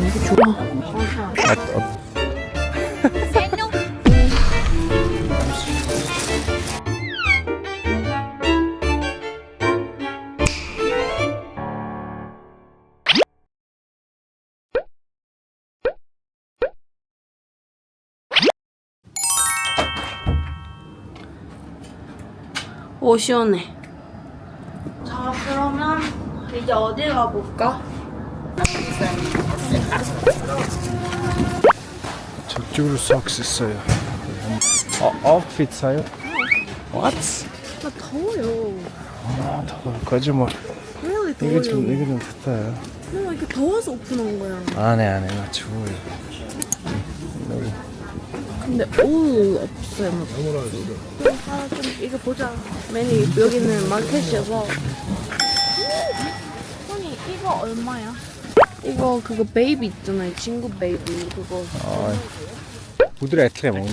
이거 좋아. 오 시원해. 자 그러면 이제 어딜 가볼까? 저쪽으로 석스 있어요. 아웃핏 사요? What? 나 더워요. 아 더워. 거짓말. really 이게 더워요. 좀 좋다. 나 이게 더워서 오픈한 거야. 안해 나 추워요. 근데 올 없어요. 좀 이거 보자. 메뉴 여기는 마켓이어서. honey 이거 얼마야? 이거 그거 베이비 있잖아요. 친구 베이비 그거. 우드라 에트레 뭐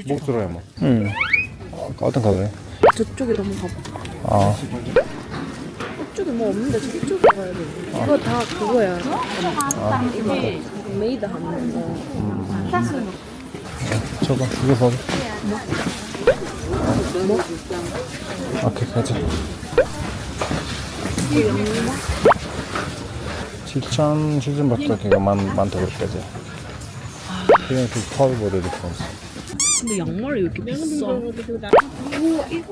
목들어야 뭐. 응. 어떤 가봐요? 저쪽에 너무 가봐. 아. 저쪽에 뭐 없는데 저쪽에 가야 돼. 이거 다 그거야. 이거 메이드 하는 거. 저거 이거 봐봐. 뭐? 오케이 가자. 7,000밖에 그거 많다 그랬지. 그냥 그 펄보드 디퍼런스. 근데 양말이 왜 이렇게 비싸? 오 이거.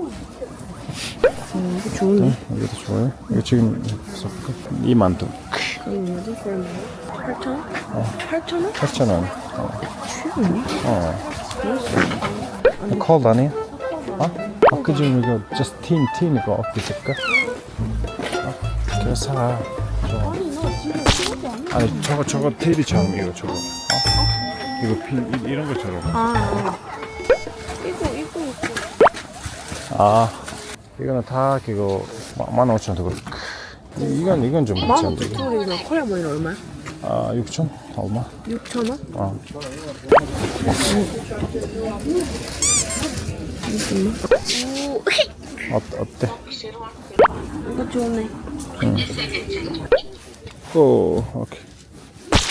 이거 좋은데? 이것도 좋아요. 이거 지금 2만 원. 이거 뭐지? 그럼 8,000원? 8,000원? 8,000원. 최고네. 콜드 아니야? 아까 좀 이거 just tin 이거 어떻게 쓸까? 그래서 사. 아니 나 지금 친구도 안 해. 아니 저거 테이비처럼 이거 저거. 이거 이런 것처럼. 이거. 이거는 다 그거 15,000원 더 그렇고. 이건 좀 비싼데. 만원 투토리나 코리아 머니는 얼마야? 6,000? 얼마? 6,000원? 오, 어때? 이거 좋네. 오, 오케이.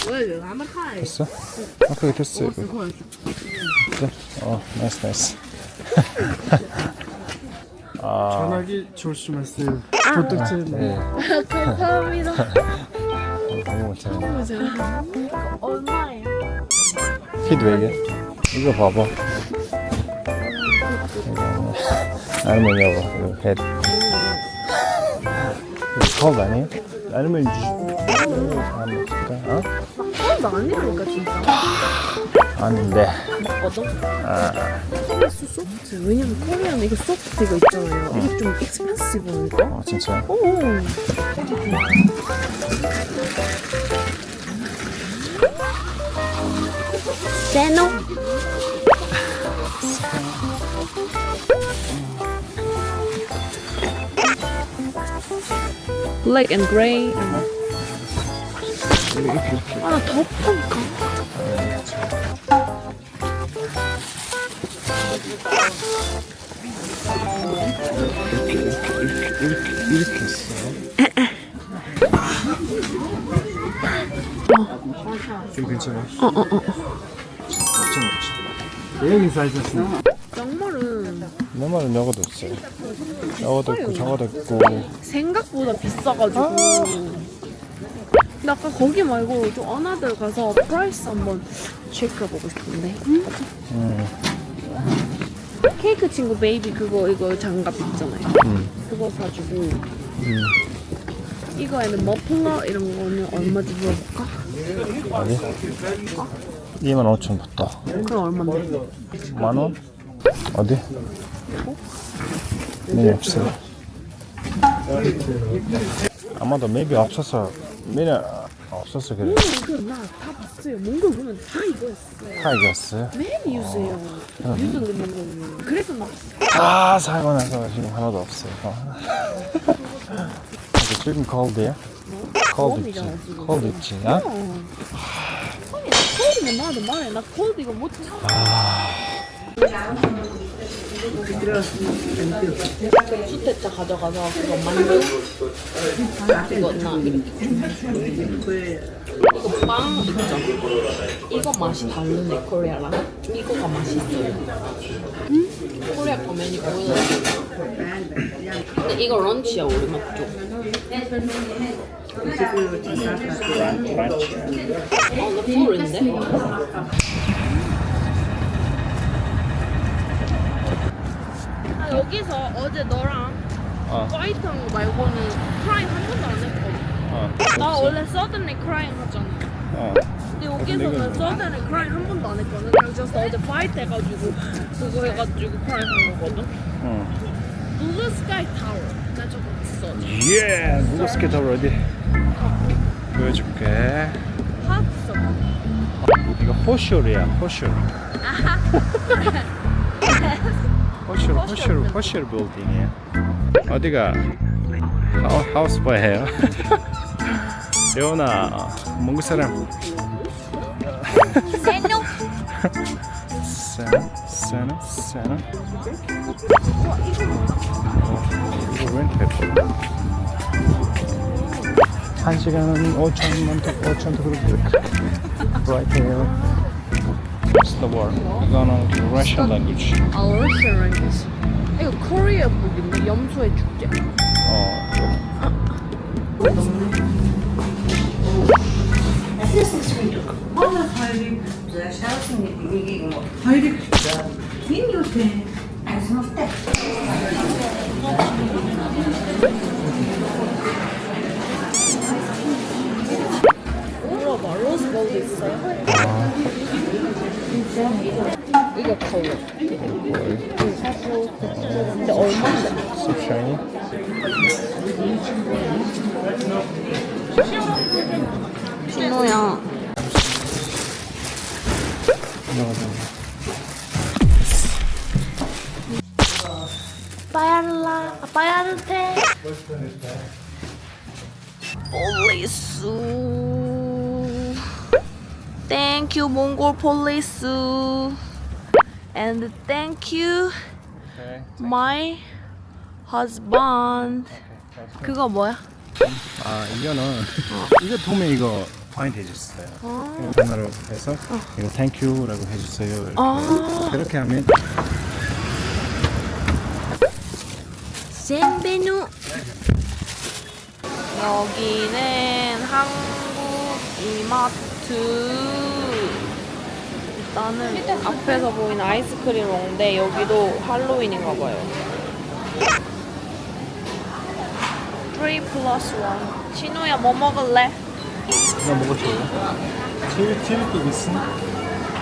왜 한번 타야 됐어? 오케이 됐어 이거. 네. 나이스. 전화기 조심하세요. 도둑질. 네. 감사합니다. 너무 못하네. 얼마예요? 피드백에 이거 봐봐. 이거 아니면 이거 햇. 이거 컵 아니에요? 아니면 한번 볼까? 나 아니라니까 진짜. 아닌데. 맞거든? 코리아스 소프트. 왜냐면 코리아는 이거 소프트 이거 있잖아요. 이게 좀 익스펜시브니까. 진짜? 오. 세노. Black and gray. 나 덥다니까. 이렇게 있어. 좀 괜찮아? 여기 사이즈였어. 양말은 내 말은 여거도 있어요. 여거도 있고 저거도 있고. 생각보다 비싸가지고. 근데 아까 거기 말고 좀 어나들 가서 프라이스 한번 체크해보고 싶은데. 케이크 친구 베이비 그거 이거 장갑 있잖아요. 그거 사주고. 이거에는 머플러 이런 거는 얼마인지 물어볼까? 어디? 25,000원 받다. 그럼 얼마인데? 10,000원? 어디? 메뉴 없어요. 아마도 maybe 없어서 메뉴 없어서 그래. 나다 봤어요. 몽골 보면 다 이거였어요. 다 이겼어요? 매일 유즈예요. 유즈는 몽골은. 그래서 나 다 사고 나서 지금 하나도 없어요. 지금 콜드야? 콜드 있지? 웜이잖아, 지금. 콜드 있지? 어? 아니 나 콜드면 나도 말해. 나 콜드 이거 못 수태자 가져가서 그거 만두 이거 나 이렇게 이거 빵 있죠? 이거 맛이 다르네 코리아랑. 이거가 맛있어요. 코리아 거 메뉴 보여드릴게요. 근데 이거 런치야 우리 맛쪽. 나 푸른데? 여기서 어제 너랑 파이트한 거 말고는 크라잉 한 번도 안 했거든. 나 원래 서든리 크라잉 하잖아. 근데 여기서는 서든리 크라잉 한 번도 안 했거든. 그냥 just 어제 파이트 해가지고 그거 해가지고 크라잉 한 거거든. 블루 스카이 타워. 나 저거 있어. 예, 누구 스케이터 어디? 보여줄게. 핫석. 이거 호쇼르야, 호쇼르. 호쇼르 빌딩이야. 어디가? 하우스 바이에요. 레오나, 몽골 사람. 세나. 이거 렌트. 1시간은 5,000원 그렇게. Right here. What's the word? 이거는 Russian language. Russian language. 이거 코리아 북인데 염소의 축제. 물어봐. 로즈볼도 있어요? 이거 컬러. 근데 얼마인데? So shiny. 신호야. 빠야르테. 폴리스. Thank you, 몽골 폴리스. And thank you, my husband. 그거 뭐야? 이거는 이거 도매 이거 파인드 해줬어요. 전화로 해서 이거 thank you라고 해주세요. 그렇게 하면 젠베누. 여기는 한국 이마트. 일단은 앞에서 보이는 아이스크림 롱인데 여기도 할로윈인가 봐요. 3+1. 진우야 뭐 먹을래? 나 먹었죠. Çevirip misin?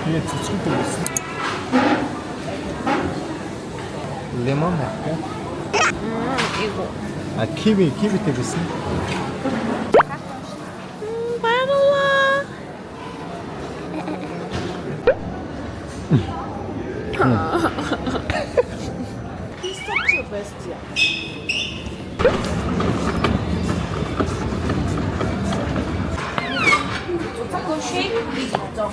Evet, çok misin? 레몬 할까? 이거. Kiwi misin? 바닐라. 피스타치오 베스트야. 그 쉐이크 있죠?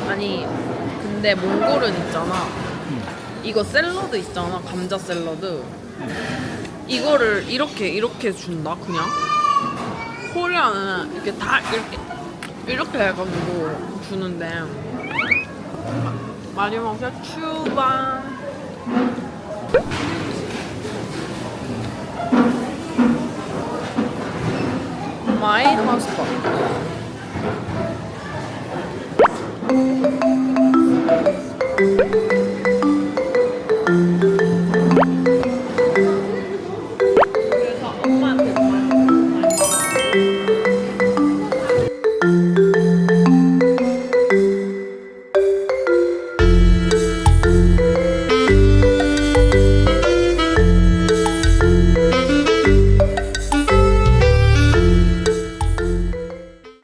아니 근데 몽골은 있잖아. 이거 샐러드 있잖아. 감자 샐러드. 이거를 이렇게 준다 그냥. 코리아는 이렇게 다 이렇게 해가지고 주는데 마지막에 추방. My husband.